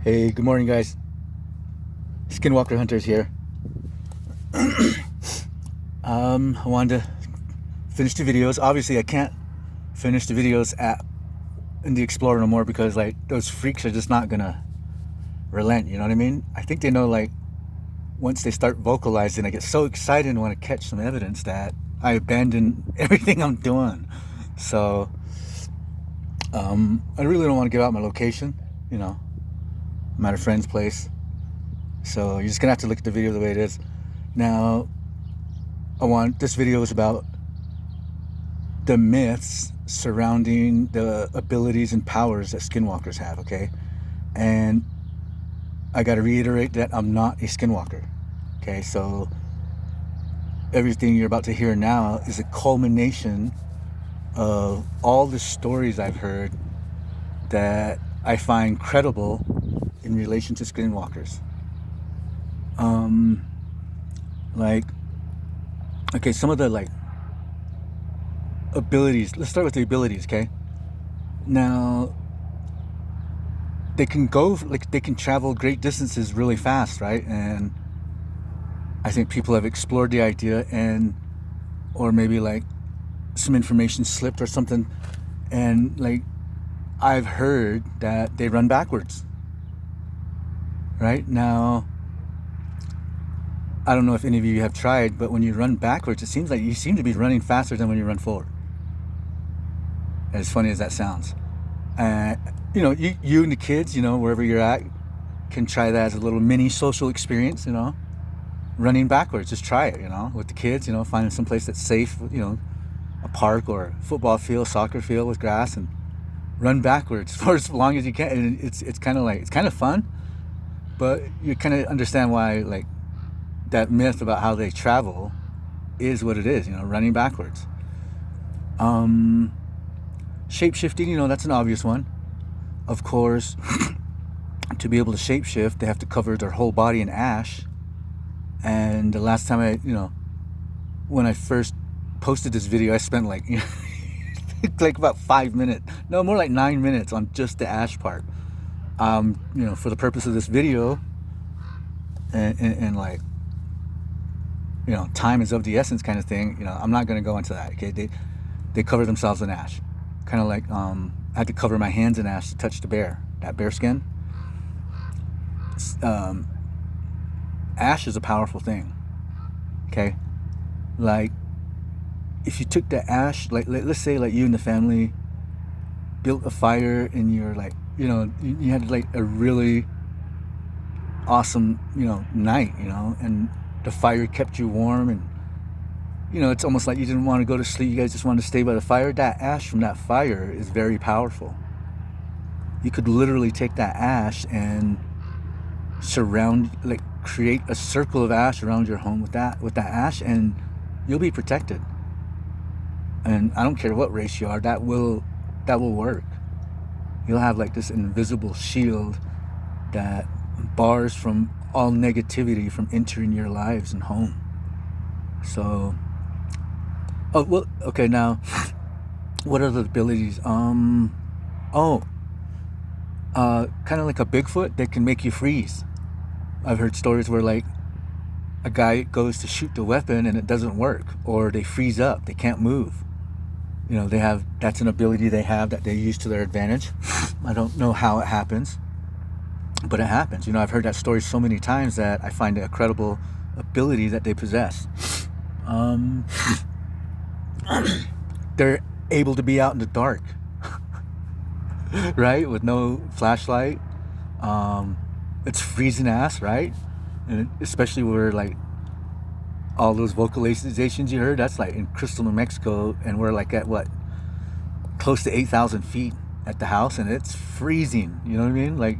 Hey, good morning, guys. Skinwalker Hunters here. I wanted to finish the videos. Obviously, I can't finish the videos in the Explorer no more because like those freaks are just not gonna relent. You know what I mean? I think they know like once they start vocalizing, I get so excited and want to catch some evidence that I abandon everything I'm doing. So I really don't want to give out my location. You know, I'm at a friend's place. So you're just gonna have to look at the video the way it is. Now, this video is about the myths surrounding the abilities and powers that skinwalkers have, okay? And I gotta reiterate that I'm not a skinwalker, okay? So everything you're about to hear now is a culmination of all the stories I've heard that I find credible in relation to skinwalkers. Okay, some of the like abilities. Let's start with the abilities, okay? Now, they can travel great distances really fast, right? And I think people have explored the idea, or maybe like some information slipped or something, and like I've heard that they run backwards. Right now, I don't know if any of you have tried, but when you run backwards, it seems like you seem to be running faster than when you run forward. As funny as that sounds. You and the kids, wherever you're at, can try that as a little mini social experience, running backwards. Just try it, with the kids, finding some place that's safe, a park or a football field, soccer field with grass, and run backwards for as long as you can. And it's kind of fun, but you kind of understand why, like, that myth about how they travel is what it is, running backwards. Shape-shifting, that's an obvious one. Of course, to be able to shape-shift, they have to cover their whole body in ash. And the last time when I first posted this video, I spent like, like about 5 minutes, no, more like 9 minutes on just the ash part. For the purpose of this video, and like, time is of the essence kind of thing, I'm not going to go into that, okay? They cover themselves in ash. Kind of like, I had to cover my hands in ash to touch that bear skin. Ash is a powerful thing, okay? Like, if you took the ash, like, let's say like you and the family built a fire and you're like, you had like a really awesome, night, and the fire kept you warm, and it's almost like you didn't want to go to sleep. You guys just wanted to stay by the fire. That ash from that fire is very powerful. You could literally take that ash and create a circle of ash around your home with that ash, and you'll be protected. And I don't care what race you are, that will work. You'll have like this invisible shield that bars from all negativity from entering your lives and home. So, okay, now, what are the abilities? Kind of like a Bigfoot, they can make you freeze. I've heard stories where like a guy goes to shoot the weapon and it doesn't work, or they freeze up, they can't move. That's an ability they have that they use to their advantage. I don't know how it happens, but it happens. I've heard that story so many times that I find it a credible ability that they possess. They're able to be out in the dark, right? With no flashlight. It's freezing ass, right? And especially where like all those vocalizations you heard, that's like in Crystal, New Mexico, and we're like at what? Close to 8,000 feet at the house, and it's freezing. You know what I mean? Like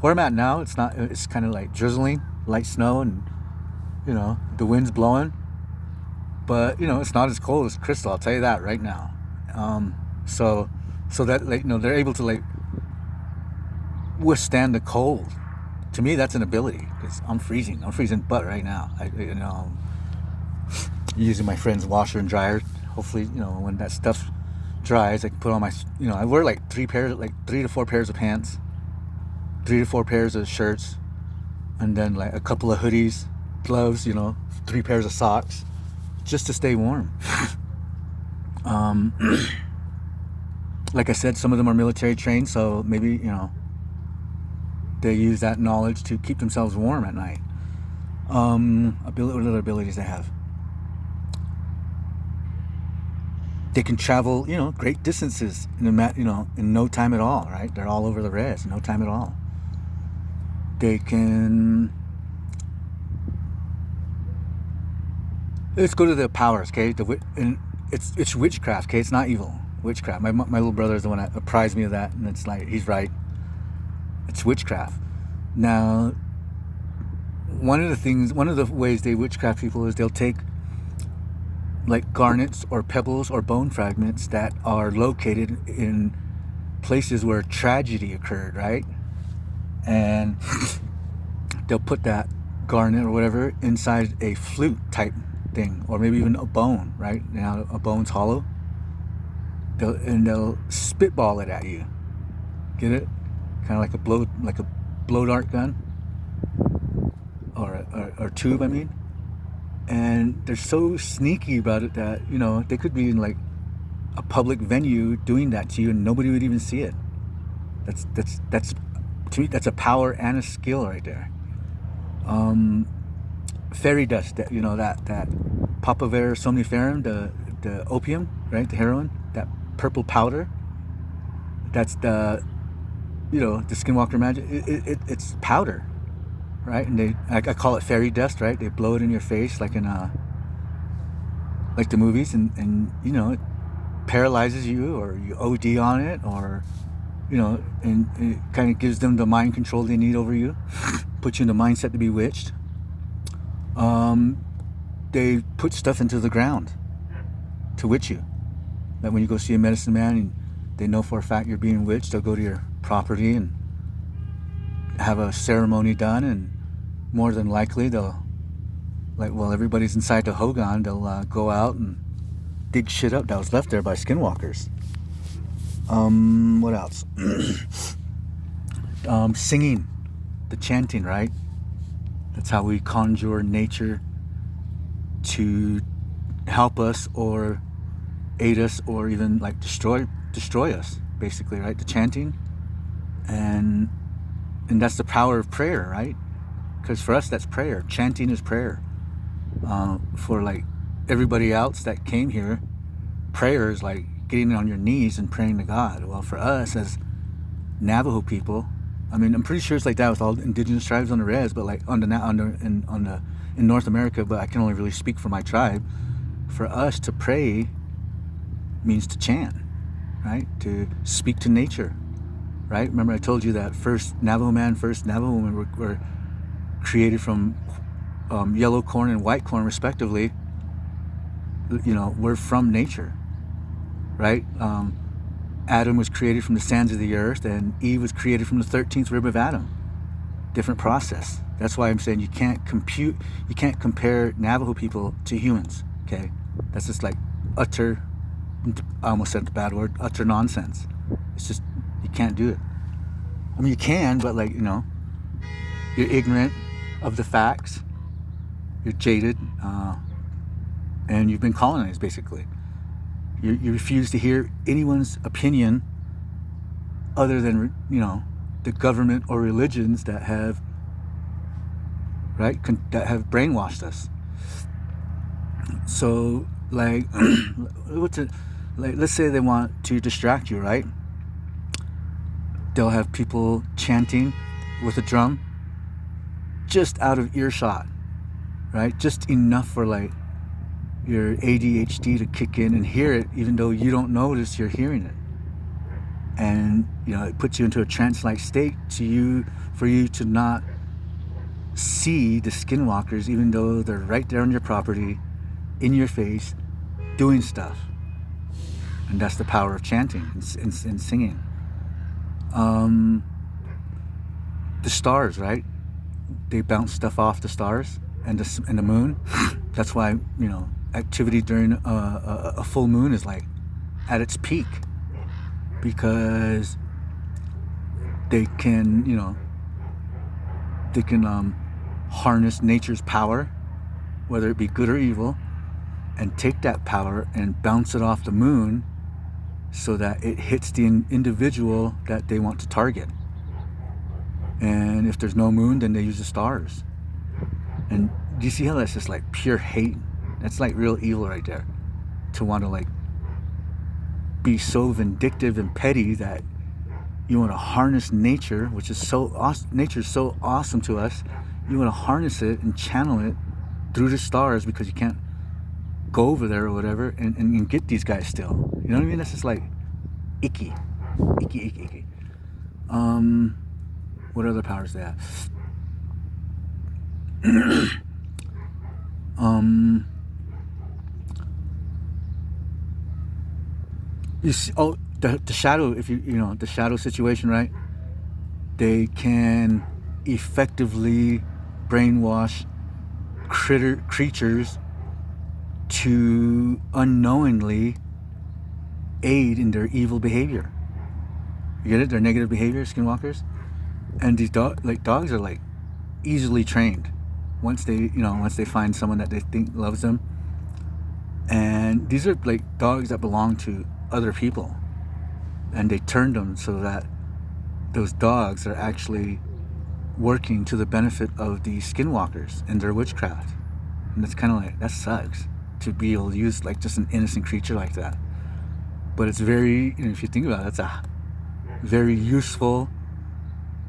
where I'm at now, it's not. It's kind of like drizzling, light snow, and the wind's blowing. But it's not as cold as Crystal. I'll tell you that right now. So that like they're able to like withstand the cold. To me, that's an ability because I'm freezing butt right now. Using my friend's washer and dryer. Hopefully, when that stuff dries, I can put on my. I wear like 3 to 4 pairs of pants. 3 to 4 pairs of shirts, and then like a couple of hoodies, gloves, 3 pairs of socks, just to stay warm. Like I said, some of them are military trained, so maybe, they use that knowledge to keep themselves warm at night. What other abilities they have? They can travel, great distances in no time at all, right? They're all over the res, no time at all. They can... Let's go to the powers, okay? It's witchcraft, okay? It's not evil. Witchcraft. My little brother is the one that apprised me of that, and it's like, he's right. It's witchcraft. Now, one of the ways they witchcraft people is they'll take like garnets or pebbles or bone fragments that are located in places where tragedy occurred, right? And they'll put that garnet or whatever inside a flute type thing, or maybe even a bone, right? Now a bone's hollow. They'll spitball it at you. Get it? Kind of like a blow dart gun, or tube, I mean. And they're so sneaky about it that, they could be in like a public venue doing that to you and nobody would even see it. That's to me, that's a power and a skill right there. Fairy dust, that papaver somniferum, the opium, right? The heroin, that purple powder. That's the Skinwalker magic. It's powder. Right, and I call it fairy dust, right? They blow it in your face like in like the movies, and it paralyzes you, or you OD on it, or and it kind of gives them the mind control they need over you, puts you in the mindset to be witched. They put stuff into the ground to witch you. That when you go see a medicine man and they know for a fact you're being witched, they'll go to your property and have a ceremony done, and more than likely they'll, everybody's inside the Hogan, they'll go out and dig shit up that was left there by Skinwalkers. What else? Singing, the chanting, right? That's how we conjure nature to help us or aid us, or even like destroy us, basically, right? The chanting. And that's the power of prayer, right? Because for us, that's prayer. Chanting is prayer. For like everybody else that came here, prayer is like getting on your knees and praying to God. Well, for us as Navajo people, I mean, I'm pretty sure it's like that with all indigenous tribes on the res, but like in North America. But I can only really speak for my tribe. For us to pray means to chant, right? To speak to nature. Right? Remember I told you that first Navajo man, first Navajo woman were created from yellow corn and white corn respectively. We're from nature, right? Adam was created from the sands of the earth, and Eve was created from the 13th rib of Adam. Different process. That's why I'm saying you can't compare Navajo people to humans, okay? That's just like utter, I almost said the bad word, utter nonsense. It's just, you can't do it. I mean, you can, but you're ignorant of the facts. You're jaded, and you've been colonized, basically. You refuse to hear anyone's opinion other than, the government or religions that have, right, that have brainwashed us. So, let's say they want to distract you, right? They'll have people chanting with a drum just out of earshot, right? Just enough for your ADHD to kick in and hear it, even though you don't notice you're hearing it. And, it puts you into a trance-like state for you to not see the Skinwalkers, even though they're right there on your property, in your face, doing stuff. And that's the power of chanting and singing. The stars, right? They bounce stuff off the stars and the moon. That's why, activity during a full moon is like at its peak, because they can, they can harness nature's power, whether it be good or evil, and take that power and bounce it off the moon so that it hits the individual that they want to target. And if there's no moon, then they use the stars. And do you see how that's just like pure hate? That's like real evil right there. To want to like be so vindictive and petty that you want to harness nature, which is so awesome. Nature's so awesome to us. You want to harness it and channel it through the stars because you can't go over there or whatever and get these guys still. You know what I mean? That's just like icky. Icky. What other powers they have? You see, the shadow, if you know the shadow situation, right? They can effectively brainwash creatures to unknowingly aid in their evil behavior. You get it? Their negative behavior, skinwalkers. And these dogs are like easily trained once they find someone that they think loves them. And these are like dogs that belong to other people, and they turned them so that those dogs are actually working to the benefit of the skinwalkers and their witchcraft. And it's kind of like, that sucks to be able to use like just an innocent creature like that. But it's very, if you think about it, that's a very useful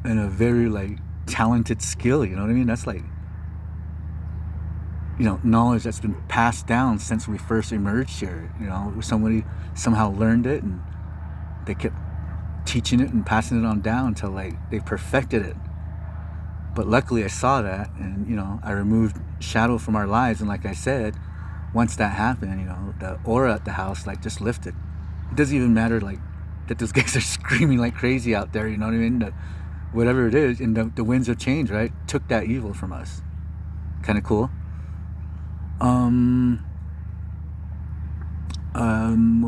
and a very like talented skill. You know what I mean? That's like, knowledge that's been passed down since we first emerged here. Somebody somehow learned it and they kept teaching it and passing it on down until like they perfected it. But luckily I saw that, and I removed shadow from our lives. And like I said, once that happened, the aura at the house like just lifted. It doesn't even matter like that those guys are screaming like crazy out there, you know what I mean? That whatever it is, and the winds of change, right, took that evil from us. Kind of cool.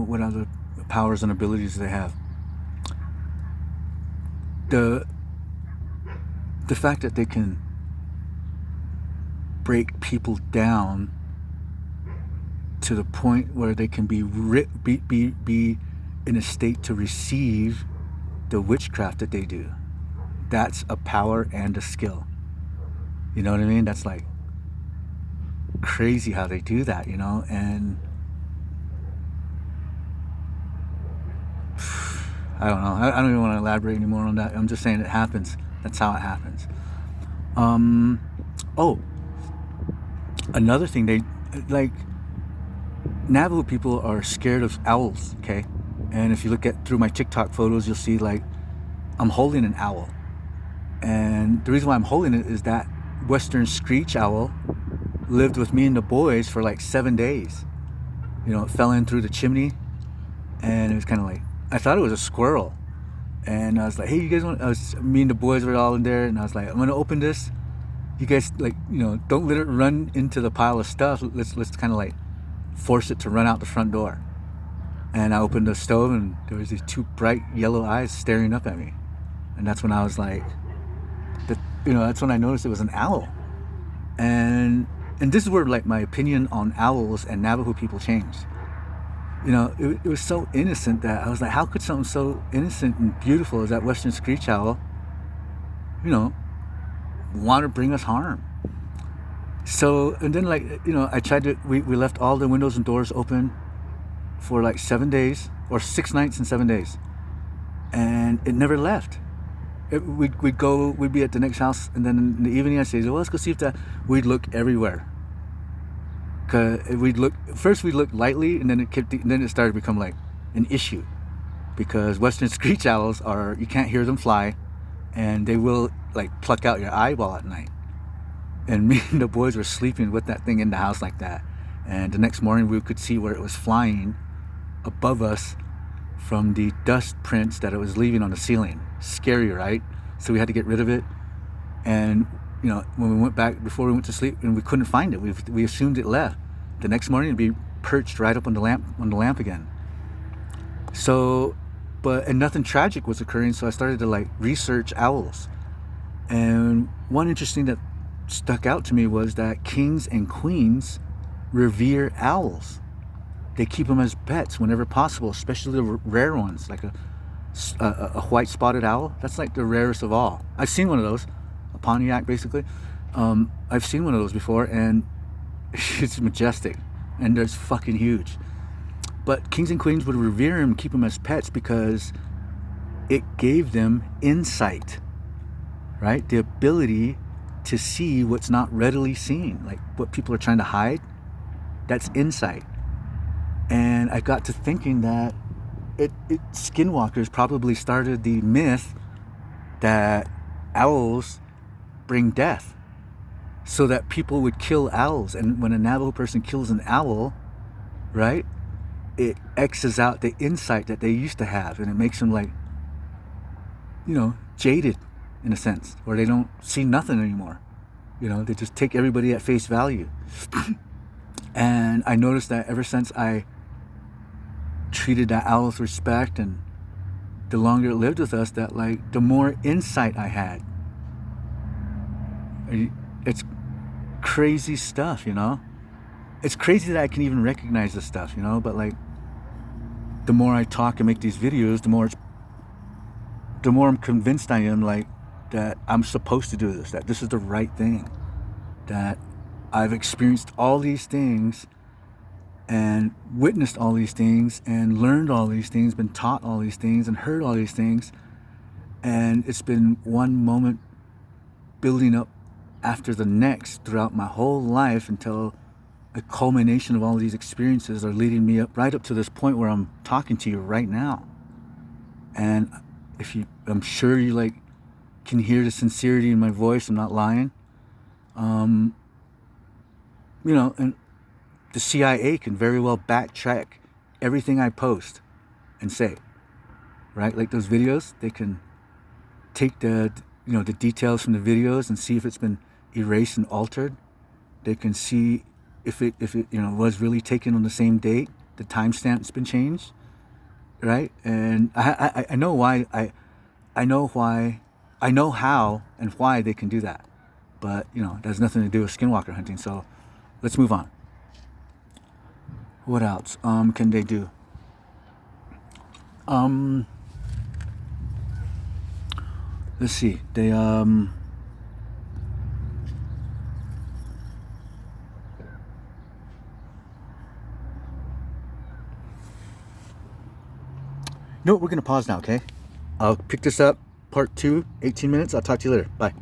What other powers and abilities do they have? The fact that they can break people down to the point where they can be in a state to receive the witchcraft that they do. That's a power and a skill. You know what I mean? That's like crazy how they do that, and I don't know. I don't even want to elaborate anymore on that. I'm just saying it happens. That's how it happens. Another thing, they like Navajo people are scared of owls, okay? And if you look through my TikTok photos, you'll see like I'm holding an owl. And the reason why I'm holding it is that western screech owl lived with me and the boys for like 7 days. It fell in through the chimney, and it was kind of like, I thought it was a squirrel. And I was like, hey, you guys me and the boys were all in there, and I was like, I'm gonna open this. You guys don't let it run into the pile of stuff. Let's kind of like force it to run out the front door. And I opened the stove, and there was these two bright yellow eyes staring up at me. And that's when I was like, that's when I noticed it was an owl. And this is where like my opinion on owls and Navajo people changed. It was so innocent that I was like, how could something so innocent and beautiful as that western screech owl, want to bring us harm? So, and then like, I tried to, we left all the windows and doors open for like 7 days, or 6 nights and 7 days. And it never left. We'd be at the next house, and then in the evening I'd say, well, let's go see if we'd look everywhere. Cause we'd look lightly, and then it started to become like an issue, because western screech owls you can't hear them fly, and they will like pluck out your eyeball at night. And me and the boys were sleeping with that thing in the house like that, and the next morning we could see where it was flying above us from the dust prints that it was leaving on the ceiling. Scary, right? So we had to get rid of it. And when we went back before we went to sleep, and we couldn't find it, we assumed it left. The next morning it'd be perched right up on the lamp again. So, and nothing tragic was occurring. So I started to like research owls, And one interesting that stuck out to me was that kings and queens revere owls. They keep them as pets whenever possible, especially the rare ones, like a white spotted owl. That's like the rarest of all. I've seen one of those, a Pontiac basically. I've seen one of those before, and it's majestic, and it's fucking huge. But kings and queens would revere them, keep them as pets, because it gave them insight, right? The ability to see what's not readily seen, like what people are trying to hide. That's insight. And I got to thinking that Skinwalkers probably started the myth that owls bring death, so that people would kill owls. And when a Navajo person kills an owl, right, it X's out the insight that they used to have, and it makes them like, jaded in a sense, where they don't see nothing anymore. They just take everybody at face value. And I noticed that ever since I treated that owl with respect, and the longer it lived with us, that like the more insight I had. It's crazy stuff, It's crazy that I can even recognize this stuff, but like the more I talk and make these videos, the more I'm convinced I am, like, that I'm supposed to do this, that this is the right thing, that I've experienced all these things and witnessed all these things and learned all these things, been taught all these things and heard all these things, and it's been one moment building up after the next throughout my whole life, until a culmination of all these experiences are leading me up right up to this point where I'm talking to you right now. And I'm sure you like can hear the sincerity in my voice. I'm not lying. And the CIA can very well backtrack everything I post and say, right? Like those videos, they can take the details from the videos and see if it's been erased and altered. They can see if it was really taken on the same date, the timestamp's been changed, right? And I know why. I know how and why they can do that, but it has nothing to do with skinwalker hunting. So let's move on. What else can they do? Let's see. They we're gonna pause now, okay? I'll pick this up, part 2, 18 minutes. I'll talk to you later. Bye.